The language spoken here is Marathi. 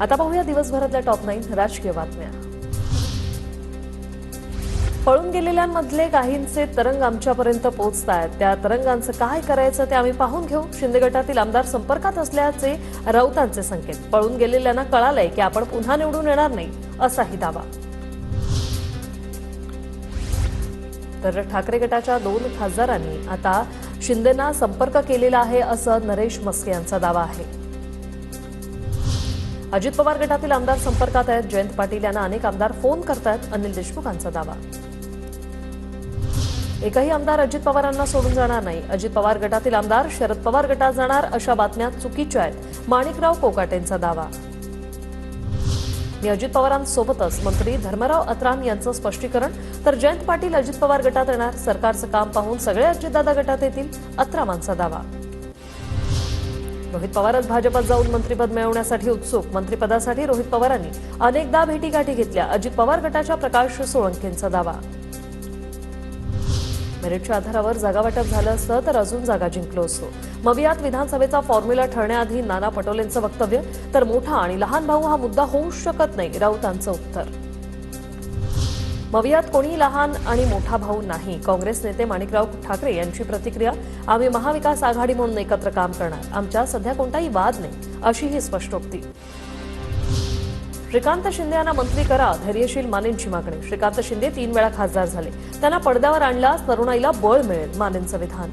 आता पाहूया दिवसभरातल्या टॉप 9 राजकीय बातम्या। पळून गेलेल्यांमधले काहींचे तरंग आमच्यापर्यंत पोहोचतायत। त्या तरंगांचं काय करायचं ते आम्ही पाहून घेऊ। शिंदे गटातील आमदार संपर्कात असल्याचे राऊतांचे संकेत। पळून गेलेल्यांना कळालंय की आपण पुन्हा निवडून येणार नाही असाही दावा। तर ठाकरे गटाच्या 2 खासदारांनी आता शिंदेंना संपर्क केलेला आहे असं नरेश मस्के यांचा दावा आहे। अजित पवार गटातील आमदार संपर्कात आहेत। जयंत पाटील यांना अनेक आमदार फोन करतायत, अनिल देशमुखांचा दावा। एकही आमदार अजित पवारांना सोडून जाणार नाही। अजित पवार गटातील आमदार शरद पवार गटात जाणार अशा बातम्या चुकीच्या आहेत, माणिकराव कोकाटेंचा दावा। मी अजित पवारांसोबतच मंत्री धर्मराव अत्राम यांचं स्पष्टीकरण। तर जयंत पाटील अजित पवार गटात येणार। सरकारचं काम पाहून सगळे अजितदादा गटात येतील, अत्रामांचा दावा। रोहित पवारच भाजपात जाऊन मंत्रिपद मिळवण्यासाठी उत्सुक। मंत्रिपदासाठी रोहित पवारांनी अनेकदा भेटीगाठी घेतल्या। अजित पवार गटाच्या प्रकाश सोळंकेंचा दावा। मेरिटच्या आधारावर जागा वाटप झालं असतं तर अजून जागा जिंकलो असतो। मवियात विधानसभेचा फॉर्म्युला ठरण्याआधी नाना पटोलेंचं वक्तव्य। तर मोठा आणि लहान भाऊ हा मुद्दा होऊ शकत नाही, राऊतांचं उत्तर। मवियात कोणी लहान आणि मोठा भाऊ नाही। काँग्रेस नेते माणिकराव ठाकरे यांची प्रतिक्रिया। आम्ही महाविकास आघाडी म्हणून एकत्र काम करणार। आमच्या सध्या कोणताही वाद नाही अशीही स्पष्टोक्ती। श्रीकांत शिंदे यांना मंत्री करा, धैर्यशील मानेंची मागणी। श्रीकांत शिंदे 3 वेळा खासदार झाले, त्यांना पडद्यावर आणल्यास तरुणाईला बळ मिळेल, मानेंचं विधान।